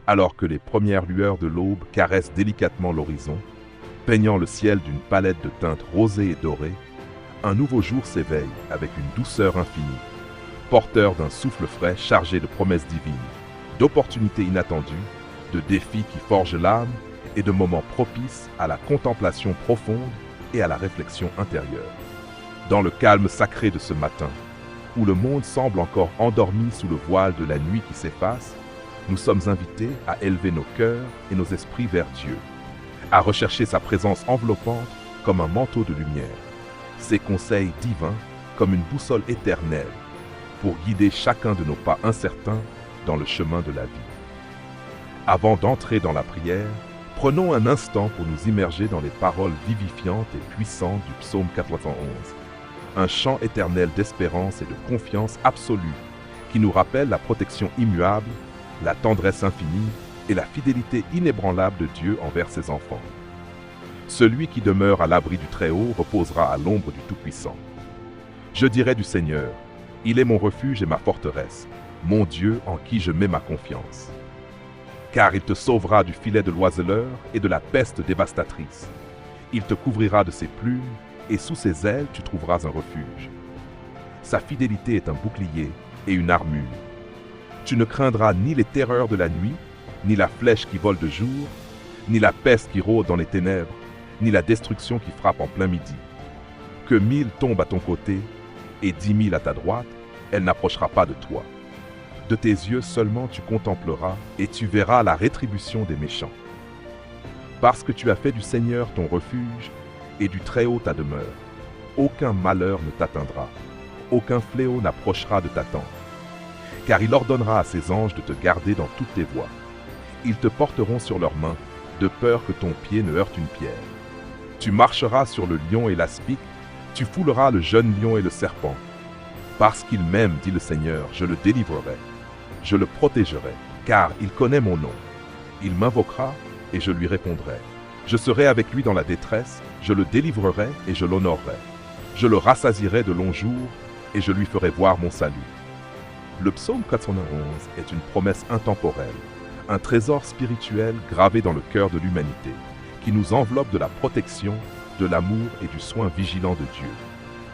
Alors que les premières lueurs de l'aube caressent délicatement l'horizon, peignant le ciel d'une palette de teintes rosées et dorées, un nouveau jour s'éveille avec une douceur infinie, porteur d'un souffle frais chargé de promesses divines, d'opportunités inattendues, de défis qui forgent l'âme et de moments propices à la contemplation profonde et à la réflexion intérieure. Dans le calme sacré de ce matin, où le monde semble encore endormi sous le voile de la nuit qui s'efface, nous sommes invités à élever nos cœurs et nos esprits vers Dieu, à rechercher sa présence enveloppante comme un manteau de lumière, ses conseils divins comme une boussole éternelle, pour guider chacun de nos pas incertains dans le chemin de la vie. Avant d'entrer dans la prière, prenons un instant pour nous immerger dans les paroles vivifiantes et puissantes du psaume 411, un chant éternel d'espérance et de confiance absolue qui nous rappelle la protection immuable, la tendresse infinie et la fidélité inébranlable de Dieu envers ses enfants. Celui qui demeure à l'abri du Très-Haut reposera à l'ombre du Tout-Puissant. Je dirai du Seigneur, il est mon refuge et ma forteresse, mon Dieu en qui je mets ma confiance. Car il te sauvera du filet de l'oiseleur et de la peste dévastatrice. Il te couvrira de ses plumes, et sous ses ailes tu trouveras un refuge. Sa fidélité est un bouclier et une armure. Tu ne craindras ni les terreurs de la nuit, ni la flèche qui vole de jour, ni la peste qui rôde dans les ténèbres, ni la destruction qui frappe en plein midi. Que 1000 tombent à ton côté et 10 000 à ta droite, elle n'approchera pas de toi. De tes yeux seulement tu contempleras et tu verras la rétribution des méchants. Parce que tu as fait du Seigneur ton refuge et du Très-Haut ta demeure, aucun malheur ne t'atteindra, aucun fléau n'approchera de ta tente. Car il ordonnera à ses anges de te garder dans toutes tes voies. Ils te porteront sur leurs mains, de peur que ton pied ne heurte une pierre. Tu marcheras sur le lion et l'aspic, tu fouleras le jeune lion et le serpent. Parce qu'il m'aime, dit le Seigneur, je le délivrerai. Je le protégerai, car il connaît mon nom. Il m'invoquera et je lui répondrai. Je serai avec lui dans la détresse, je le délivrerai et je l'honorerai. Je le rassasierai de longs jours et je lui ferai voir mon salut. Le psaume 411 est une promesse intemporelle, un trésor spirituel gravé dans le cœur de l'humanité, qui nous enveloppe de la protection, de l'amour et du soin vigilant de Dieu.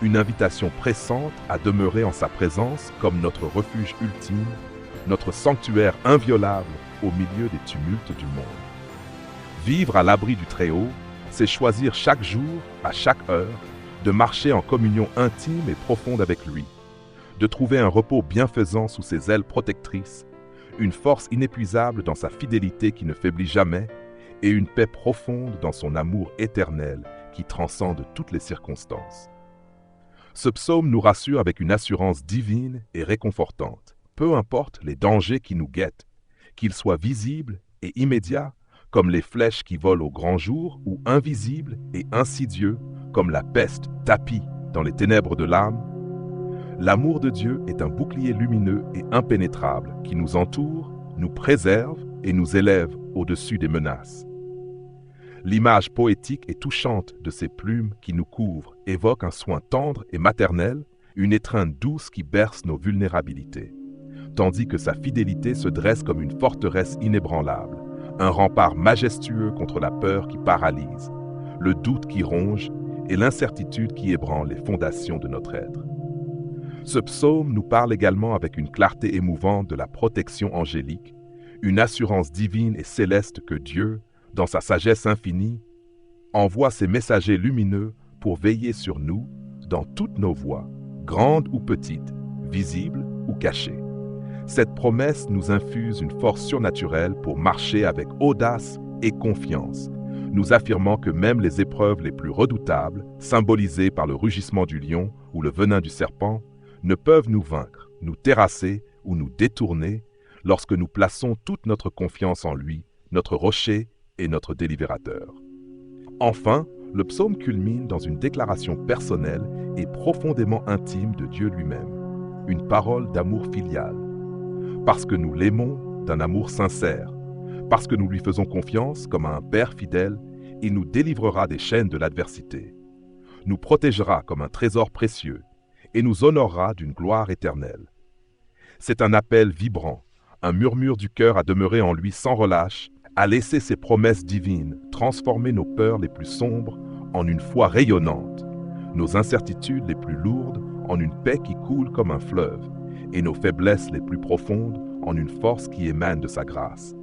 Une invitation pressante à demeurer en sa présence comme notre refuge ultime, notre sanctuaire inviolable au milieu des tumultes du monde. Vivre à l'abri du Très-Haut, c'est choisir chaque jour, à chaque heure, de marcher en communion intime et profonde avec lui, de trouver un repos bienfaisant sous ses ailes protectrices, une force inépuisable dans sa fidélité qui ne faiblit jamais, et une paix profonde dans son amour éternel qui transcende toutes les circonstances. Ce psaume nous rassure avec une assurance divine et réconfortante, peu importe les dangers qui nous guettent, qu'ils soient visibles et immédiats, comme les flèches qui volent au grand jour, ou invisibles et insidieux, comme la peste tapie dans les ténèbres de l'âme. L'amour de Dieu est un bouclier lumineux et impénétrable qui nous entoure, nous préserve et nous élève au-dessus des menaces. L'image poétique et touchante de ces plumes qui nous couvrent évoque un soin tendre et maternel, une étreinte douce qui berce nos vulnérabilités, tandis que sa fidélité se dresse comme une forteresse inébranlable, un rempart majestueux contre la peur qui paralyse, le doute qui ronge et l'incertitude qui ébranle les fondations de notre être. Ce psaume nous parle également avec une clarté émouvante de la protection angélique, une assurance divine et céleste que Dieu, dans sa sagesse infinie, envoie ses messagers lumineux pour veiller sur nous dans toutes nos voies, grandes ou petites, visibles ou cachées. Cette promesse nous infuse une force surnaturelle pour marcher avec audace et confiance, nous affirmant que même les épreuves les plus redoutables, symbolisées par le rugissement du lion ou le venin du serpent, ne peuvent nous vaincre, nous terrasser ou nous détourner lorsque nous plaçons toute notre confiance en lui, notre rocher et notre délibérateur. Enfin, le psaume culmine dans une déclaration personnelle et profondément intime de Dieu lui-même, une parole d'amour filial. Parce que nous l'aimons d'un amour sincère, parce que nous lui faisons confiance comme à un Père fidèle, il nous délivrera des chaînes de l'adversité, nous protégera comme un trésor précieux et nous honorera d'une gloire éternelle. C'est un appel vibrant, un murmure du cœur à demeurer en lui sans relâche, à laisser ses promesses divines transformer nos peurs les plus sombres en une foi rayonnante, nos incertitudes les plus lourdes en une paix qui coule comme un fleuve, et nos faiblesses les plus profondes en une force qui émane de sa grâce.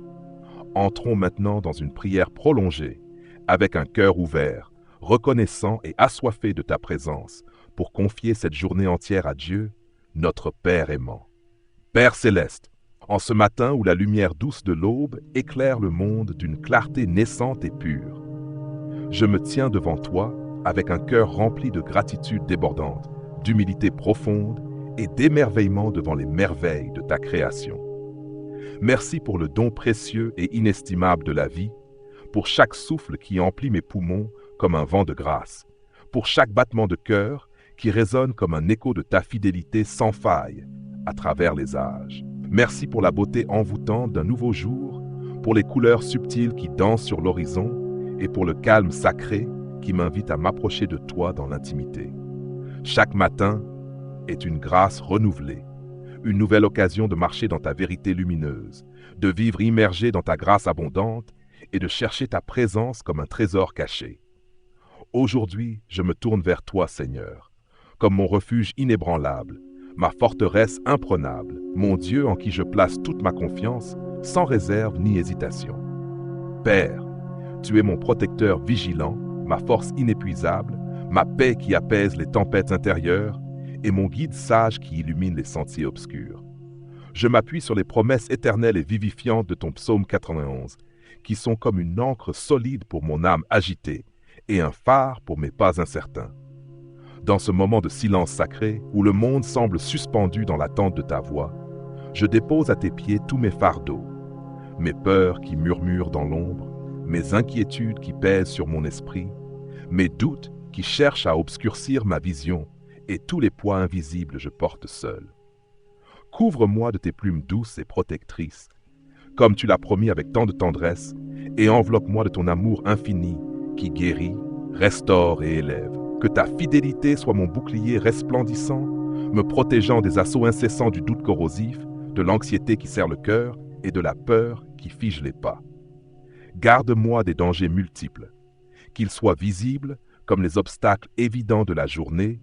Entrons maintenant dans une prière prolongée, avec un cœur ouvert, reconnaissant et assoiffé de ta présence, pour confier cette journée entière à Dieu, notre Père aimant. Père céleste, en ce matin où la lumière douce de l'aube éclaire le monde d'une clarté naissante et pure, je me tiens devant toi avec un cœur rempli de gratitude débordante, d'humilité profonde et d'émerveillement devant les merveilles de ta création. Merci pour le don précieux et inestimable de la vie, pour chaque souffle qui emplit mes poumons comme un vent de grâce, pour chaque battement de cœur qui résonne comme un écho de ta fidélité sans faille à travers les âges. Merci pour la beauté envoûtante d'un nouveau jour, pour les couleurs subtiles qui dansent sur l'horizon et pour le calme sacré qui m'invite à m'approcher de toi dans l'intimité. Chaque matin est une grâce renouvelée, une nouvelle occasion de marcher dans ta vérité lumineuse, de vivre immergé dans ta grâce abondante et de chercher ta présence comme un trésor caché. Aujourd'hui, je me tourne vers toi, Seigneur, comme mon refuge inébranlable, ma forteresse imprenable, mon Dieu en qui je place toute ma confiance, sans réserve ni hésitation. Père, tu es mon protecteur vigilant, ma force inépuisable, ma paix qui apaise les tempêtes intérieures et mon guide sage qui illumine les sentiers obscurs. Je m'appuie sur les promesses éternelles et vivifiantes de ton psaume 91, qui sont comme une ancre solide pour mon âme agitée et un phare pour mes pas incertains. Dans ce moment de silence sacré, où le monde semble suspendu dans l'attente de ta voix, je dépose à tes pieds tous mes fardeaux, mes peurs qui murmurent dans l'ombre, mes inquiétudes qui pèsent sur mon esprit, mes doutes qui cherchent à obscurcir ma vision et tous les poids invisibles je porte seul. Couvre-moi de tes plumes douces et protectrices, comme tu l'as promis avec tant de tendresse, et enveloppe-moi de ton amour infini qui guérit, restaure et élève. Que ta fidélité soit mon bouclier resplendissant, me protégeant des assauts incessants du doute corrosif, de l'anxiété qui serre le cœur et de la peur qui fige les pas. Garde-moi des dangers multiples, qu'ils soient visibles comme les obstacles évidents de la journée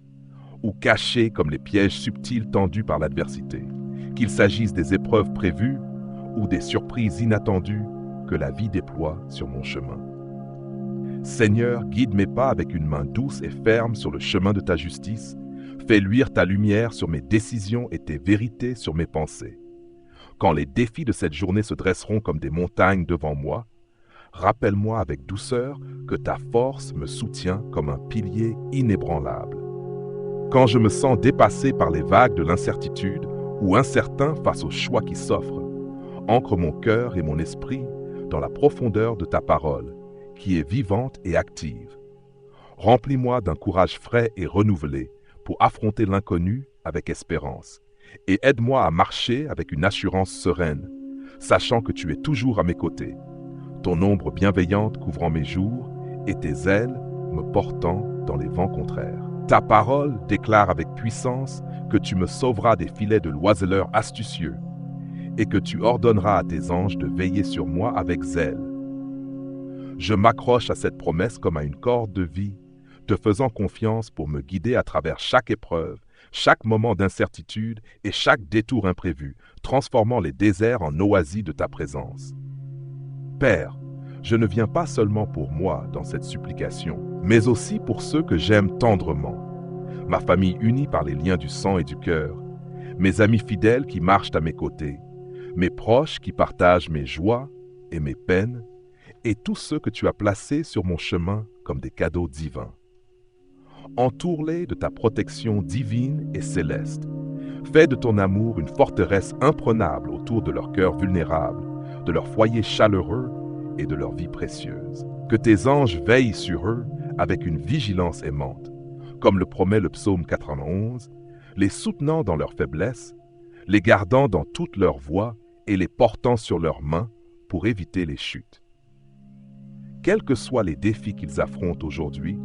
ou cachés comme les pièges subtils tendus par l'adversité, qu'il s'agisse des épreuves prévues ou des surprises inattendues que la vie déploie sur mon chemin. Seigneur, guide mes pas avec une main douce et ferme sur le chemin de ta justice. Fais luire ta lumière sur mes décisions et tes vérités sur mes pensées. Quand les défis de cette journée se dresseront comme des montagnes devant moi, rappelle-moi avec douceur que ta force me soutient comme un pilier inébranlable. Quand je me sens dépassé par les vagues de l'incertitude ou incertain face aux choix qui s'offrent, ancre mon cœur et mon esprit dans la profondeur de ta parole, qui est vivante et active. Remplis-moi d'un courage frais et renouvelé pour affronter l'inconnu avec espérance, et aide-moi à marcher avec une assurance sereine, sachant que tu es toujours à mes côtés, ton ombre bienveillante couvrant mes jours et tes ailes me portant dans les vents contraires. Ta parole déclare avec puissance que tu me sauveras des filets de l'oiseleur astucieux et que tu ordonneras à tes anges de veiller sur moi avec zèle. Je m'accroche à cette promesse comme à une corde de vie, te faisant confiance pour me guider à travers chaque épreuve, chaque moment d'incertitude et chaque détour imprévu, transformant les déserts en oasis de ta présence. Père, je ne viens pas seulement pour moi dans cette supplication, mais aussi pour ceux que j'aime tendrement, ma famille unie par les liens du sang et du cœur, mes amis fidèles qui marchent à mes côtés, mes proches qui partagent mes joies et mes peines, et tous ceux que tu as placés sur mon chemin comme des cadeaux divins. Entoure-les de ta protection divine et céleste. Fais de ton amour une forteresse imprenable autour de leur cœur vulnérable, de leur foyer chaleureux et de leur vie précieuse. Que tes anges veillent sur eux avec une vigilance aimante, comme le promet le psaume 91, les soutenant dans leur faiblesse, les gardant dans toutes leurs voies et les portant sur leurs mains pour éviter les chutes. Quels que soient les défis qu'ils affrontent aujourd'hui,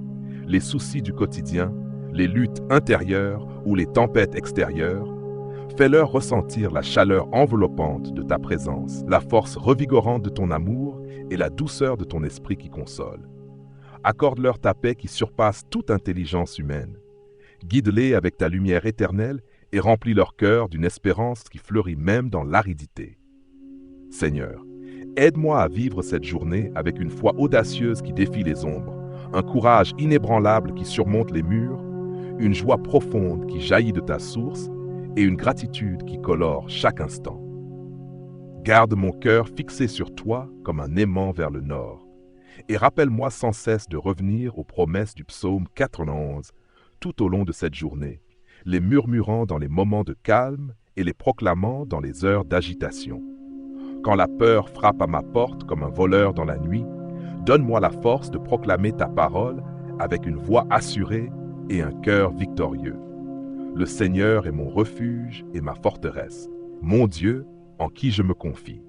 les soucis du quotidien, les luttes intérieures ou les tempêtes extérieures, Fais-leur ressentir la chaleur enveloppante de ta présence, la force revigorante de ton amour et la douceur de ton esprit qui console. Accorde-leur ta paix qui surpasse toute intelligence humaine. Guide-les avec ta lumière éternelle et remplis leur cœur d'une espérance qui fleurit même dans l'aridité. Seigneur, aide-moi à vivre cette journée avec une foi audacieuse qui défie les ombres, un courage inébranlable qui surmonte les murs, une joie profonde qui jaillit de ta source et une gratitude qui colore chaque instant. Garde mon cœur fixé sur toi comme un aimant vers le nord, et rappelle-moi sans cesse de revenir aux promesses du psaume 91 tout au long de cette journée, les murmurant dans les moments de calme et les proclamant dans les heures d'agitation. Quand la peur frappe à ma porte comme un voleur dans la nuit, donne-moi la force de proclamer ta parole avec une voix assurée et un cœur victorieux. Le Seigneur est mon refuge et ma forteresse, mon Dieu en qui je me confie.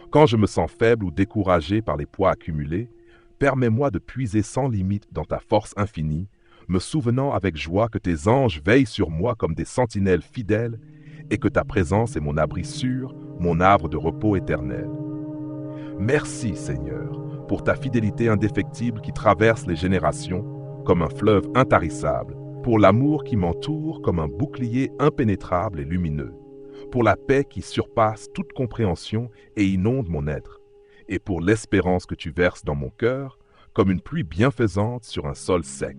Quand je me sens faible ou découragé par les poids accumulés, permets-moi de puiser sans limite dans ta force infinie, me souvenant avec joie que tes anges veillent sur moi comme des sentinelles fidèles et que ta présence est mon abri sûr, mon havre de repos éternel. Merci, Seigneur, pour ta fidélité indéfectible qui traverse les générations comme un fleuve intarissable, pour l'amour qui m'entoure comme un bouclier impénétrable et lumineux, pour la paix qui surpasse toute compréhension et inonde mon être, et pour l'espérance que tu verses dans mon cœur comme une pluie bienfaisante sur un sol sec.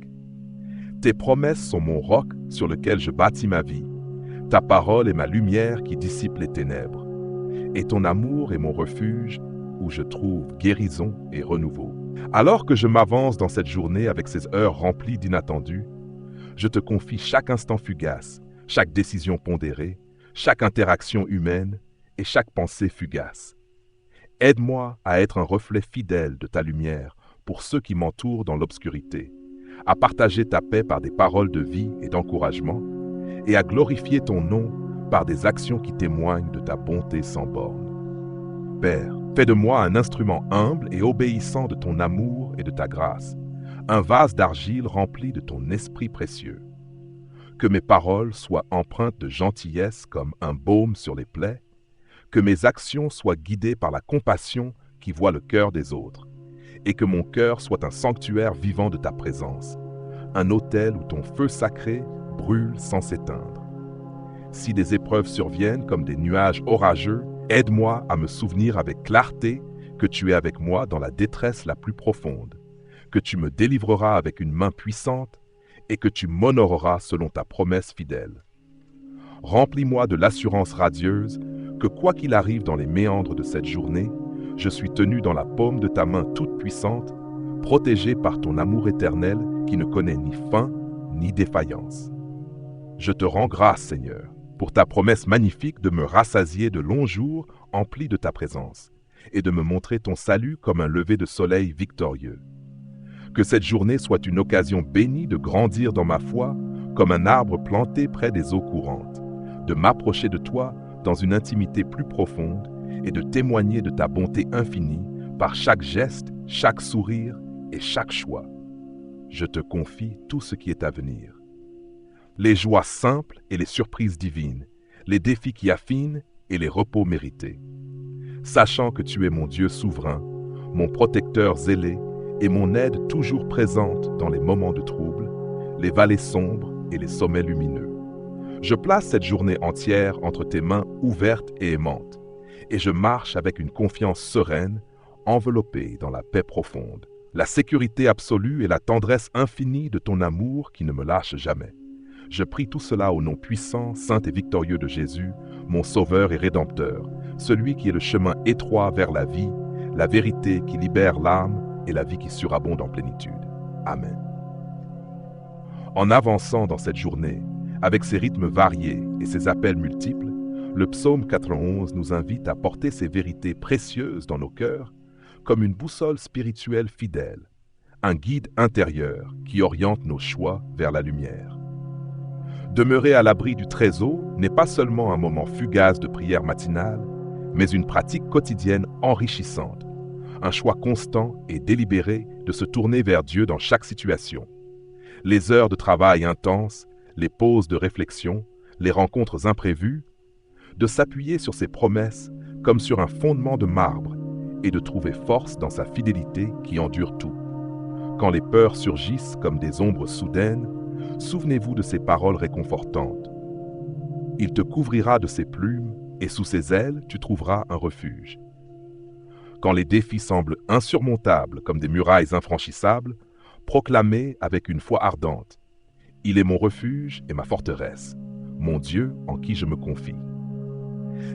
Tes promesses sont mon roc sur lequel je bâtis ma vie. Ta parole est ma lumière qui dissipe les ténèbres. Et ton amour est mon refuge où je trouve guérison et renouveau. Alors que je m'avance dans cette journée avec ces heures remplies d'inattendus, je te confie chaque instant fugace, chaque décision pondérée, chaque interaction humaine et chaque pensée fugace. Aide-moi à être un reflet fidèle de ta lumière pour ceux qui m'entourent dans l'obscurité, à partager ta paix par des paroles de vie et d'encouragement, et à glorifier ton nom par des actions qui témoignent de ta bonté sans borne. Père, fais de moi un instrument humble et obéissant de ton amour et de ta grâce, un vase d'argile rempli de ton esprit précieux. Que mes paroles soient empreintes de gentillesse comme un baume sur les plaies, que mes actions soient guidées par la compassion qui voit le cœur des autres, et que mon cœur soit un sanctuaire vivant de ta présence, un autel où ton feu sacré brûle sans s'éteindre. Si des épreuves surviennent comme des nuages orageux, aide-moi à me souvenir avec clarté que tu es avec moi dans la détresse la plus profonde, que tu me délivreras avec une main puissante et que tu m'honoreras selon ta promesse fidèle. Remplis-moi de l'assurance radieuse que quoi qu'il arrive dans les méandres de cette journée, je suis tenu dans la paume de ta main toute puissante, protégé par ton amour éternel qui ne connaît ni fin ni défaillance. Je te rends grâce, Seigneur, pour ta promesse magnifique de me rassasier de longs jours emplis de ta présence et de me montrer ton salut comme un lever de soleil victorieux. Que cette journée soit une occasion bénie de grandir dans ma foi comme un arbre planté près des eaux courantes, de m'approcher de toi dans une intimité plus profonde et de témoigner de ta bonté infinie par chaque geste, chaque sourire et chaque choix. Je te confie tout ce qui est à venir. Les joies simples et les surprises divines, les défis qui affinent et les repos mérités. Sachant que tu es mon Dieu souverain, mon protecteur zélé et mon aide toujours présente dans les moments de trouble, les vallées sombres et les sommets lumineux. Je place cette journée entière entre tes mains ouvertes et aimantes, et je marche avec une confiance sereine, enveloppée dans la paix profonde, la sécurité absolue et la tendresse infinie de ton amour qui ne me lâche jamais. Je prie tout cela au nom puissant, saint et victorieux de Jésus, mon Sauveur et Rédempteur, celui qui est le chemin étroit vers la vie, la vérité qui libère l'âme et la vie qui surabonde en plénitude. Amen. En avançant dans cette journée, avec ses rythmes variés et ses appels multiples, le psaume 91 nous invite à porter ces vérités précieuses dans nos cœurs comme une boussole spirituelle fidèle, un guide intérieur qui oriente nos choix vers la lumière. Demeurer à l'abri du Très-Haut n'est pas seulement un moment fugace de prière matinale, mais une pratique quotidienne enrichissante, un choix constant et délibéré de se tourner vers Dieu dans chaque situation. Les heures de travail intense, les pauses de réflexion, les rencontres imprévues, de s'appuyer sur ses promesses comme sur un fondement de marbre et de trouver force dans sa fidélité qui endure tout. Quand les peurs surgissent comme des ombres soudaines, souvenez-vous de ces paroles réconfortantes. Il te couvrira de ses plumes et sous ses ailes tu trouveras un refuge. Quand les défis semblent insurmontables comme des murailles infranchissables, proclamez avec une foi ardente: il est mon refuge et ma forteresse, mon Dieu en qui je me confie.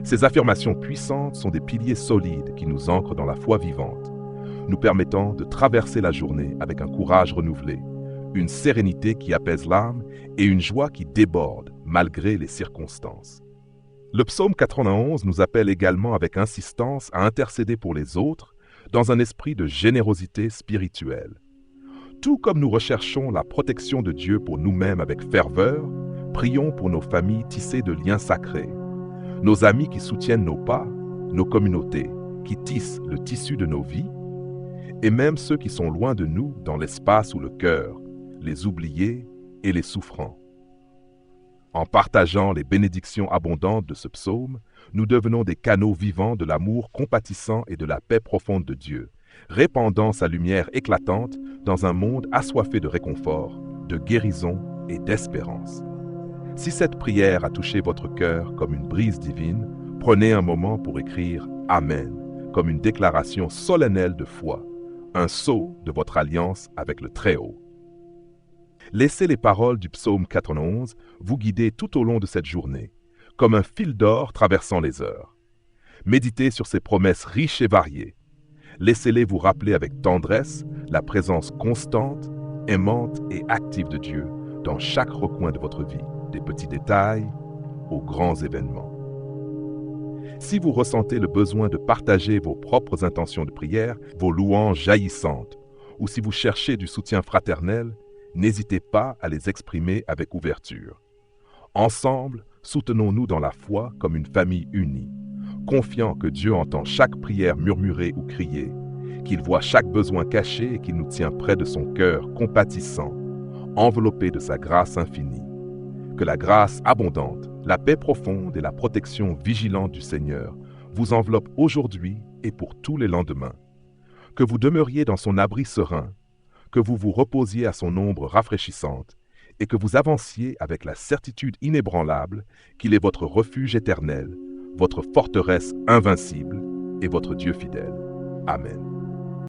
Ces affirmations puissantes sont des piliers solides qui nous ancrent dans la foi vivante, nous permettant de traverser la journée avec un courage renouvelé, une sérénité qui apaise l'âme et une joie qui déborde malgré les circonstances. Le psaume 91 nous appelle également avec insistance à intercéder pour les autres dans un esprit de générosité spirituelle. Tout comme nous recherchons la protection de Dieu pour nous-mêmes avec ferveur, prions pour nos familles tissées de liens sacrés, nos amis qui soutiennent nos pas, nos communautés qui tissent le tissu de nos vies, et même ceux qui sont loin de nous dans l'espace ou le cœur, les oubliés et les souffrants. En partageant les bénédictions abondantes de ce psaume, nous devenons des canaux vivants de l'amour compatissant et de la paix profonde de Dieu, répandant sa lumière éclatante dans un monde assoiffé de réconfort, de guérison et d'espérance. Si cette prière a touché votre cœur comme une brise divine, prenez un moment pour écrire « Amen » comme une déclaration solennelle de foi, un sceau de votre alliance avec le Très-Haut. Laissez les paroles du psaume 91 vous guider tout au long de cette journée, comme un fil d'or traversant les heures. Méditez sur ces promesses riches et variées. Laissez-les vous rappeler avec tendresse la présence constante, aimante et active de Dieu dans chaque recoin de votre vie, des petits détails aux grands événements. Si vous ressentez le besoin de partager vos propres intentions de prière, vos louanges jaillissantes, ou si vous cherchez du soutien fraternel, n'hésitez pas à les exprimer avec ouverture. Ensemble, soutenons-nous dans la foi comme une famille unie, confiant que Dieu entend chaque prière murmurée ou criée, qu'il voit chaque besoin caché et qu'il nous tient près de son cœur compatissant, enveloppé de sa grâce infinie. Que la grâce abondante, la paix profonde et la protection vigilante du Seigneur vous enveloppent aujourd'hui et pour tous les lendemains. Que vous demeuriez dans son abri serein, que vous vous reposiez à son ombre rafraîchissante et que vous avanciez avec la certitude inébranlable qu'il est votre refuge éternel, votre forteresse invincible et votre Dieu fidèle. Amen.